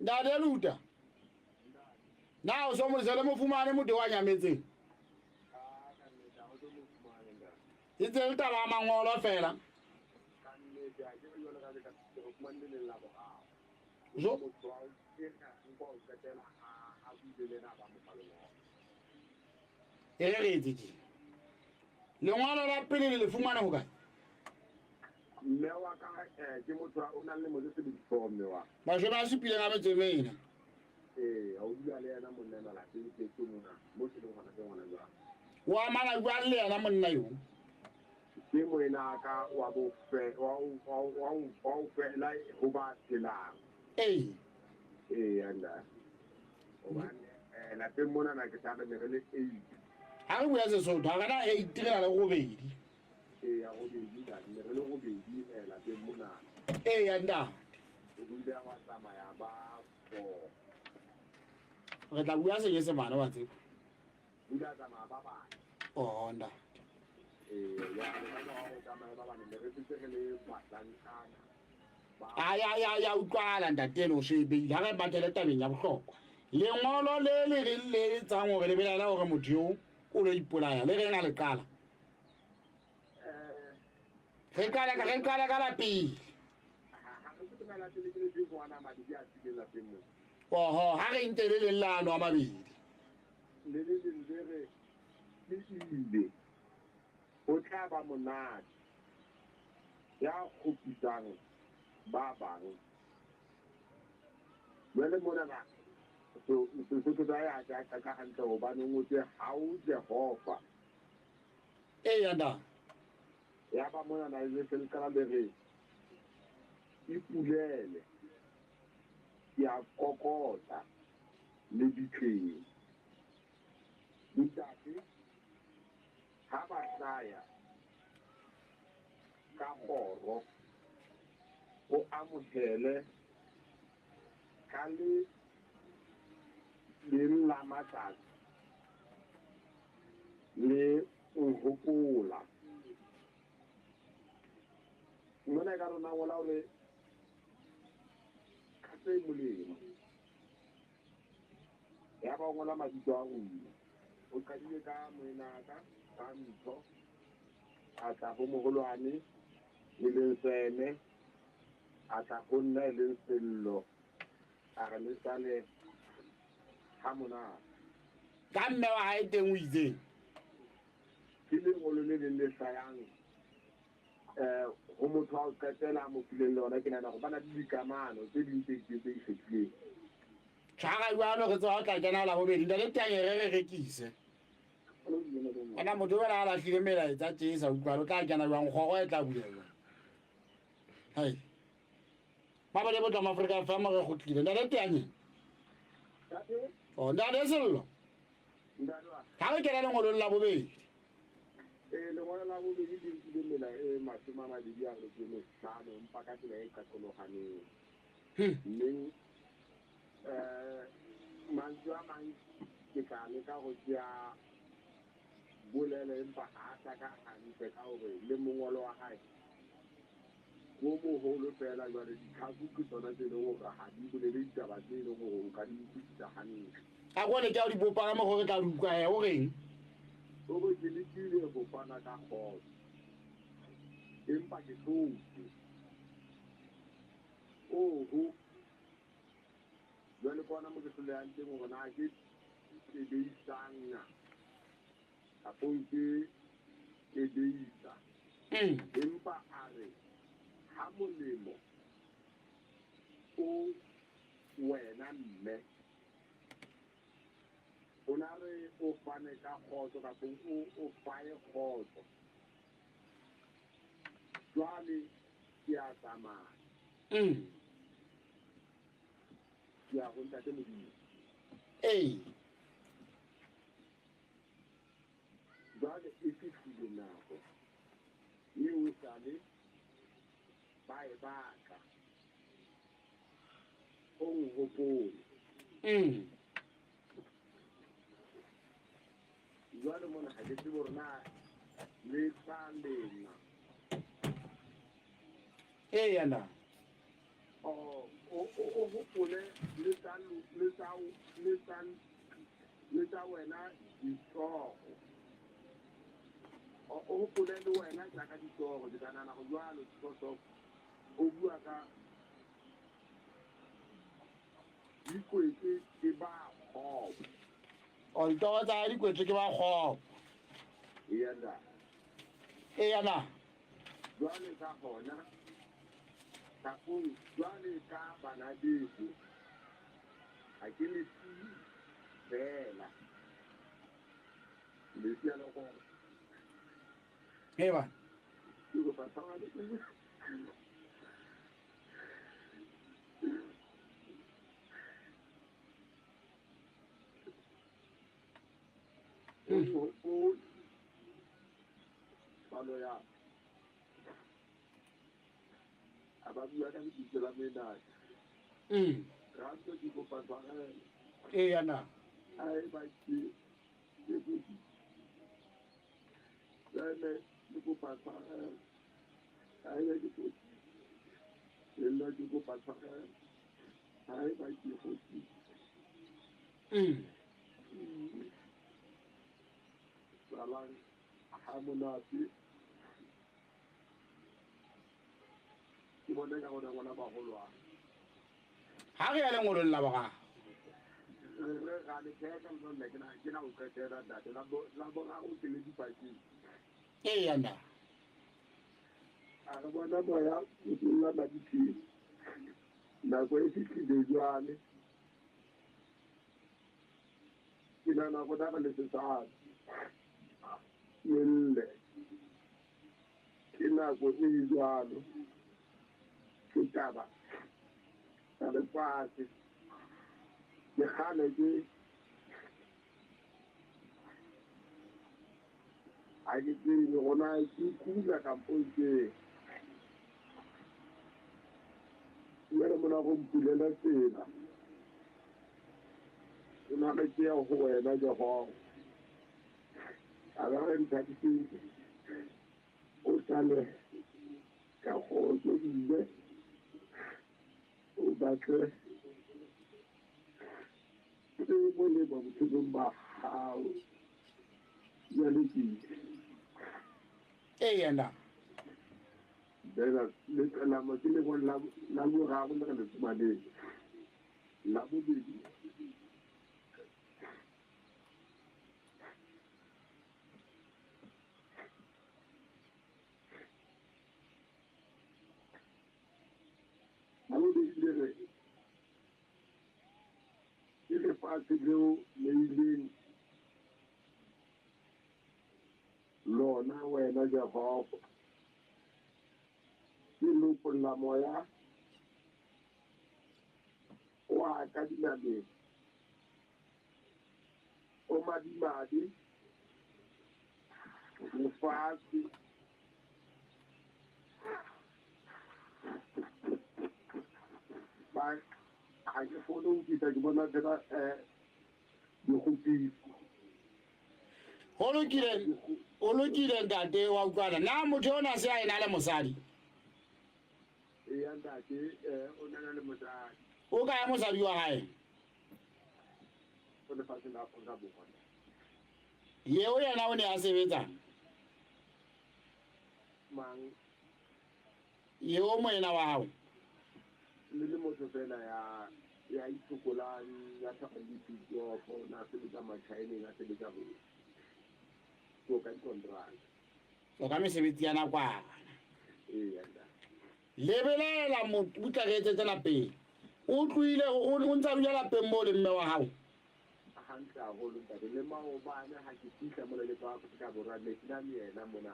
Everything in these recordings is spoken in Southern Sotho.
Ntate Luta. Na o so mo sele mo fumane mo de wa nyametseng. Itse le taba mangolo fela. Jo. Re itse. Lengwalo la pele le fumane ho kae? Mme wa ka ke motho o nang le mo se di mme wa. Ba je ba sepile ga metsemena. A o dula le yena monna la teng ke mona mo se le gona ke ngwana jwa. Wa mala jwa le yena monna yo. Ke moena ka wa bo fe wa fe la ho ba telang. Anda. O ba la teng mona na ke tsaba ne re le 8. Ha re bua se so tha kana 8 re na le go bedi. Ya go bedi da ne re le go bedi la teng mona. Anda. O dula wa tsamaya ba go re tla bua se se bana wa tse dula tsamaya ba ba nda ya le tsamaya ba ba ne re tsitse le batlankana ya utlwala ntate no se be ha re batele tabeng ya bohlokwa lengolo le re le tsang hore le belela hore motho yo o lo ipolaea le rena le qala re qala ka la pele ha re intele le lano a mabedi le re siile o tla ba monate ya kgopisang ba bang le mona ba so ke ya ka hantle ho ba nngwe tse ha o Jehova anda ya ba mona na ile se ka le re ipulele ya kokota le ditleng ntate ha ba saya ka kgoro o amohele ka le la matsatsi le hopola mona ka rona gola hore ka se molemo ya ba ngola mabitso a rona o qadile ka moenaka ka ntho a tla go mogolwane le lenseme a tla go nna e leng sello a re le sale ha mona ka mme wa hae teng o itseng ke le ngolo le le hlayang go motho a o qetela mo fileng le ona ke nana go bana le dikamano tse ding tse ikgethileng tshwara jwalo re tsa o tla kena la bobedi nda le tanye re rekise ana motho ba la hlile melaetsa tse sa utlwa o tla kena jwang kgogo e tla bulela hai ba le botla Afrika fa mo re go tlile nda le tanye nda le sello ha re kena le ngolo la bobedi le ngolo la bobedi di mela masoma mabedi a re ke mo hlano mpa ka tsela e qaqologaneng mme mantswe a mang ke tla leka go tšea bolele empa ga a tla ka gantle ka gore le mongolo wa gae wo mogolo fela jale ditlhako ke tsona tse e leng gore ga di bolele ditaba tse e leng gore o ka di utlwisisa gantle a gone ke a di bopa ka mo gore tla utlwa ya o reng o go ke lekile go fana ka kgotso empa ke tlotse oho jwale kona mo ke tloleyang teng gore na ke beisanga kaponke ke beisa empa a re ha molemo o wena mme o na re o fane ka kgotso kapong o faye kgotso jwale ke a tsamaya ya go ntate modimo jwale e fihlile nako eo e sale ba e batla o nhopole jwale mona ga ke tsebe gore na le tla lena yana o hopole le tsa wena ditoro o hopole le wena jaaka ditoro di ka nana go jwalo because o bua ka dikwetse ke ba kgobo o ditoro tsa dikwetse ke ba kgobo yanda yana jwale ka gona takong jwale ka bana beso ga ke le fela le sia le go ba ke go patsa le palo ya ba bua ka ditse la mena ra tso di go patsa yana ai ba ke le go patsa ai le go le go patsa ai ba ke go salang ha monate ke bona ka gona ngwana ba golwa ha re ya lengolong la boga re ga le tseka mo nna ke na go kgetela data la boga o ke le dipaki yana a re bona moya o tla ba ditsi na go e fitlhile jwale ke na go daba le setsa yelle ke na go e jwalo ke taba a re pase ke gane ke a ke tsene gona ke kula ka pontse le mona go mpulela tsela o na le ke go wena je go a ga re ntse o tsale ka go tsile o batle ke mo le ba botho ba hao ya le yana bela le tsela mo ke le go la mo ga go le tsumane la bobedi le fatshe leo le ileng lona wena Jehova ke lopolla moya wa ka dinabeng o madimadi lefatshe ba ga ke kgone go kita ke bona fela dikgopiso o lokile ntate wa utlwana na motho o na se a ena le mosadi e ya ntate o na le mosadi o ka ya mosadi wa gae o lefatsheng la Afrika Borwa yeo yena o ne a sebetsang mang yeo moena wa gago le motho fela ya itshokolang ya tlhagang ditsopo na sebetsa matšhaeneng a sebetsa go so ka dikontraka o ka mesebetsi ya nakwana ee lebelela motla ke etsetse lapeng o tloile o ntse a dula lapeng mo le mme wa gago gantle gagolo ntate le maobane ga ke fitlha mo lelapa wa Afrika Borwa ne ke na le ena mona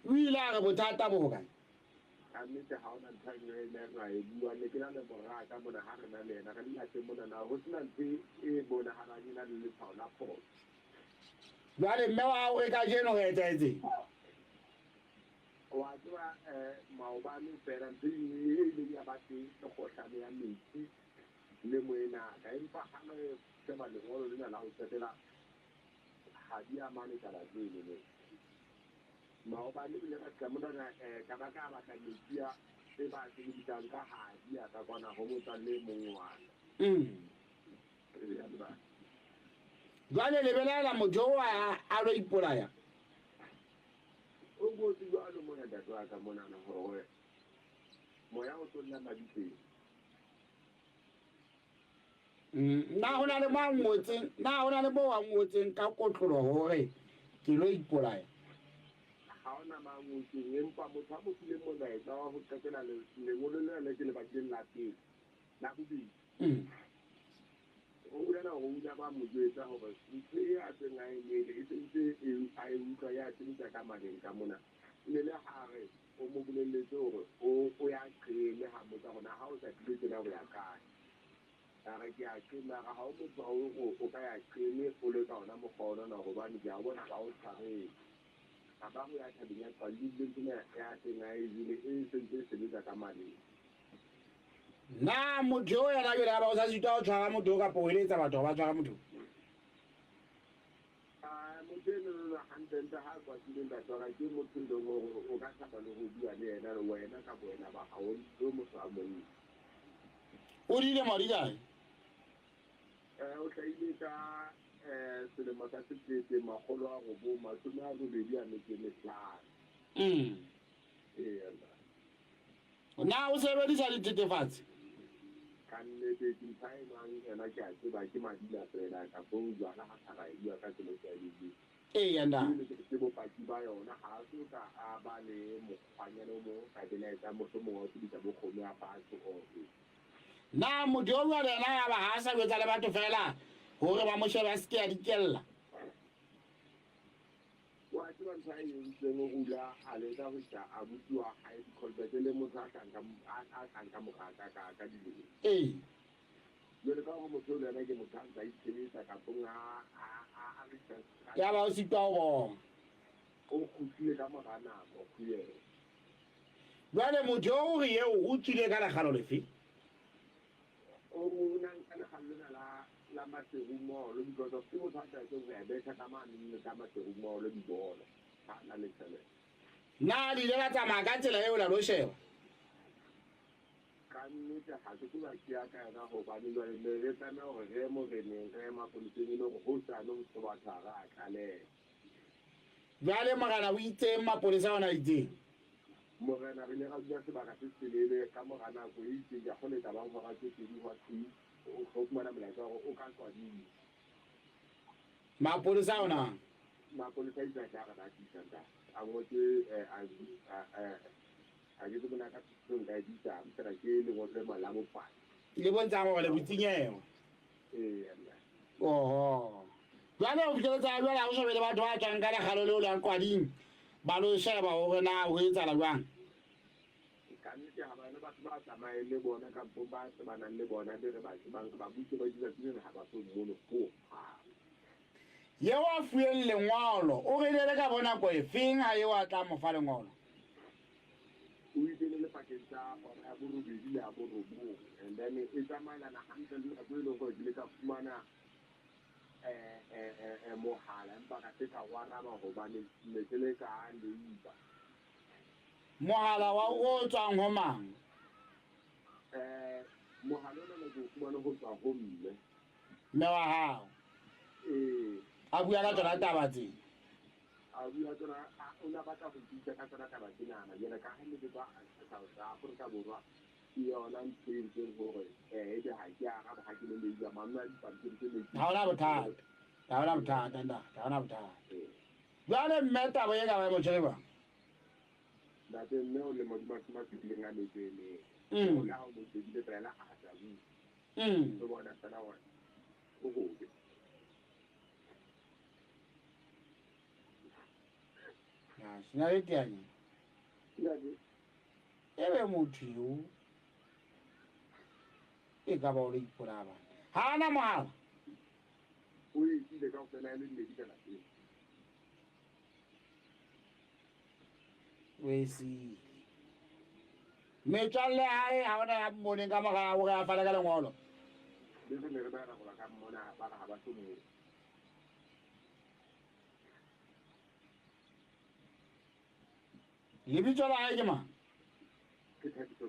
o ile a re bothata bo bokae ka nnete ga ona ntho e ne ra e bua ne ke na le moraka mona ga re na le ena ka dinateng monana go sena ntho e bonagalang e na le letshwao la phoso jwale mme wa gago e ka jeno go etaetseng wa tseba maobane fela ntho e ile ya ba teng lekgotlhane ya metsi le moenaka empa ga re sheba lengolo lena la go qetela ga di amane taba tseno maobane ebile ba tla monana ka ba ka batla metsi se ba se bitsang ka hadi ya ka kwana go motswalle mongwana jwale lebelela motho o a lo ipolaya o go se jwalo mona ntate wa ka monana gore moya o tlo nna maditseng nna ho na le mo wa ngotseng ka kotlolo hore ke lo ipolaya ga ona mangotseng empa motho a mo file molaetsa wa go qetela lengolo le ke le bakileng la pele la bobedi o utlwana go utlwa ba mo jwetsa gore ntho e a tseng a emele e sentse a e utlwa ya sebetsa ka maleng ka mona mme le gare o mo boleletse gore o ya qhele ga motsa gona ga o sa tlile tsena go ya kae a re ke a qhele ga ga o motho o ka ya qhele o le ka ona mokgonona gobane ke a bona ba o tshwareng ga ba go ya thabeng ya tswalile ya teng a ebile e sentse e sebetsa ka maleng na motho o yena jole ga ba o sa sitwa o tshwara motho o ka po eletsa batho ba tshwara motho motho eno hantlente ga a kwatileng ka tswara ke motho e leng gore o ka thapa le go bua le ena le wena ka boena ba gago o motho a monna o dile madi kae o tlhaile ka selemo sa 1985 na o sebedisa dithethefatsi ka nnete dinthaenang ena ke a tseba ke madila fela ka fong jwala ga thara e bua ka tselo tsa dile ke bopaki ba yona ga a soka a ba le mokgwanyana o mo ka belaetsa motho mongwe o sebisa bokgoni a batho ofe na motho o bua le ena ya ba ga a sa betsa le batho fela gore ba mo sheba se ke ya dikella wa tseba ntho a e entseng o ula a leka go tla a butsiwa gae dicolbete le motho a tlang ka mogaka ka dilong jole ka go motho o le ena ke motho a ntsa itshebetsa kapong ya ba o sitwa o bona o kgutlile ka mora nako khuela jwale motho o re eo o tswile ka legalo lefe o nang ka legalo la maserumolo because of ke motho a tletse go ya betha ka manne ka maserumolo dibolo ga na le tšhelete na di ile la tsamaya ka tsela eo la lo sheba ka nnete ga ke tsoba ke ya ka yona gobane jale ne re tsana gore re moreneng re mapoliseng e le gore go sane go se batho ga a tlalela jwale mogana o itseng mapolisa ona itseng morena re ne ga dula sebaka se selele ka mora nako e itseng ya go leta bang gora tse pedi wa tsi o fumana molaetsa gore o ka tswadile mapolisa ona mapolisa itsa ka ga tsitsa a ngotse a ke bona ka tsong ka ditsa ntse ke le go le malamo pa le bontsa gore le botsinyewa oho jwale o fitlheletsa jwale go shebele batho ba tswang ka legalo leo le kwading ba lo sheba gore na go etsala jwang ka nnete ga bana batho ba tsamaye le bona kampo ba tsebanang le bona le re ba butse ba dira tsene ga ba so mono go ye wa fueng lengwalo o re le ka bona ko e feng a ye wa tla mo fa lengwalo o itse le pakeng tsa gore a borobedi le a borobong and then e tsamayana hantle le ka tsweleng gore ke le ka fumana mogala empa ka se ka waraba gobane ne ke le ka leiba mogala wa o tswang ho mang mogala ona ne ke o fumane go tswa go mme wa hao a bua ka tsona taba tse a bua tsona o na batla go ditsa ka tsona taba tsenana jela ka ga ne ke tswa South Africa borwa ke yona ntho e ntseng gore e be ga ke aga ga ke le leiba manna dipampiri tse ne ha ona bothata ha ona bothata nda ha ona bothata jwale mme taba e ka ba mo tshwere ba la te mme o le mo di ma fitile nga le tsene o la o mo tsebile fela a tsa bu so bona fela wa o go sina le tiane ebe motho yo e ka ba o le ipolaba ha ana mogala o ile ka go tsena le mmedi ka lapeng we see metswalle hae ha ona ya mmoneng ka mogala o re a fala ka lengolo le re ne re ba ra go ka mmona ba ga ba so mo lebitso la hae ke mang ke Thabiso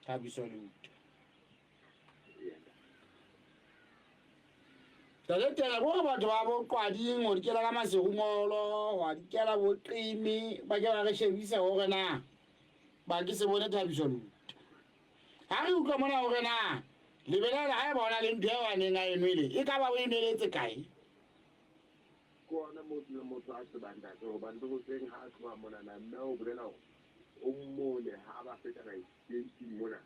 Absolute. Tla go batho ba bo kwading o dikela ka masegungolo wa dikela bo qimi ba ke ba re shebisa gore na ba ke se bone thabiso lute ha re utlwa mona gore na lebelela ha e bona le ntho e waneng a enwele e ka ba o ineletse kae kona motho a tsebang tate gobane le go tseng ga a tloga monana mme o bolela gore o mmone ga ba feta baitsentsing mona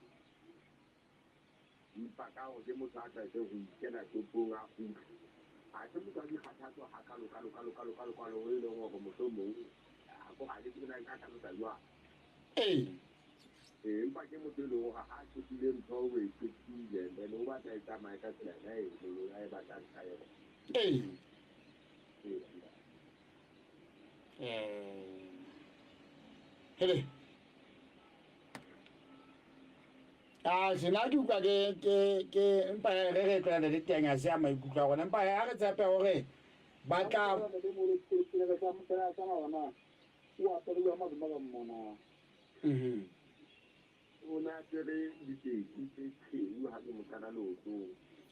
mpa ka gore ke motho a tlwaetse go ikela topong a kutlwa ga se motho a dikgathatso ga kalokalo o e leng gore motlho mongwe a ko ga ke tsebena ka tlhalosa jwang empa ke motho e leng gore ga a qetile ntho o e qetile then o batla e tsamaye ka tsela ya eno a e batlang ka yone hele sena ke utlwa ke empa re tlwaela le teng a se a maikutlo a gona empa a re tshepe gore ba tla o na tere diteki tse tshweu ga ke motlana leotong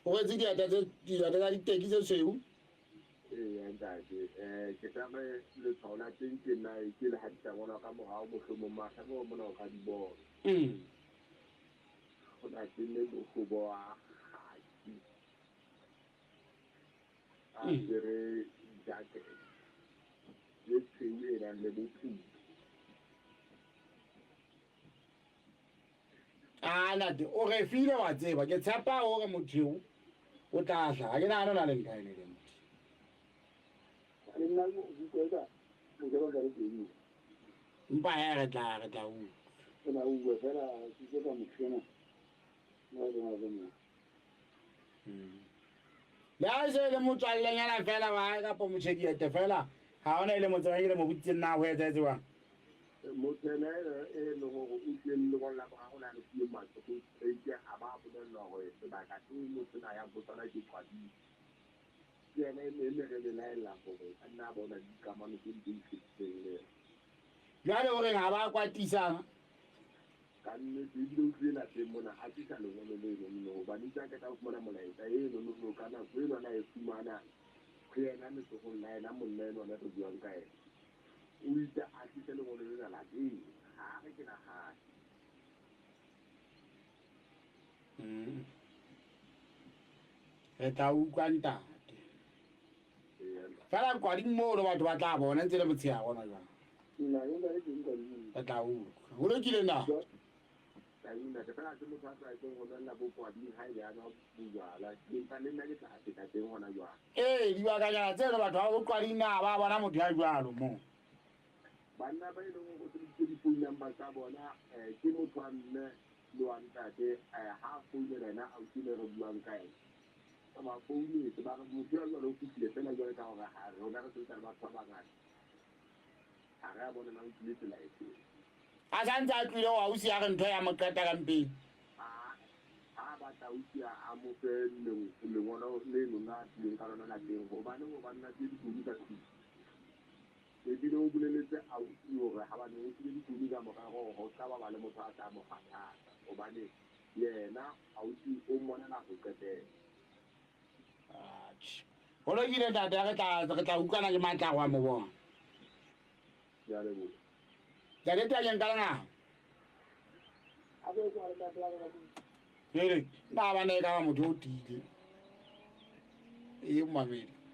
o etse diata tsa diteki tse tshweu ntate ke tame letshwao la teng ke nna ke le hadisa bona ka morao mohlomong matlhake o mona o ka di bona go na tenne bogobo wa gaki a tere jacket le tshweu e nang le bophutso nate o re file wa tseba ke tshepa gore motho o tla tla ga ke nagana o na le nka ene le mpa re tla le a se le motswallenyana fela ba kapa motšhediete fela ga ona e le motseba ke le mo botseng na go etsaetse wa mothena e leng gore o tleng le gona ga go na le ke matso go tseike ga ba bolelwa gore sebaka se mothena ya botsana ke kwadile ke ene e ne re belaela gore a nna bona dikamano tse di fetitseng le jale gore ga ba kwatisang ka nnete ebile o tlile lapeng mona a tlisa lengolo le enono gobane jaaka ka fumana molaetsa e enono ka nako e lona e fumana go ena letsogong la ena monna e lone re buang ka ena o itse a tlise lengolo le na lapeng ga re ke nagane re tla utlwa ntate fela kwading moo le batho ba tla bona ntse le motshea gona jang ba tla utlwa go lekile na ke fela se motho a tlwaetseng go nella bokwading ga e yana bojala empa le nna ke tla feta teng gona jwang dibakanyana tseno batho ba bokwading na ba bona motho ya jalo moo banna ba e leng go sebedise di-phone number tsa bona ke motho wa mme le wa ntate ga a founela ena autile re buang ka ena ka bafounetse ba re motho ya jalo o fitlhile fela jale ka gore rona re sebetsa le batho ba bangata ga re a bonela o tlile tsela e teng a santse a tlile go ausi ya re ntho ya moqeta ka mpeng a batla ausi a mofe lengolo le lona a tlileng ka lona lapeng gobane go banna tse difounu ka thuso ebile o boleletse ausi gore ga bane o tsile difounu ka morago go ka ba le motho a tla mo kgathata gobane yena ausi o monela go qetela go lokile tate re tla utlwana ke matlago a mo bona ya leboga ja le tanyeng ka lengago hele nna ba ne e ka ba motho o tile e mamedi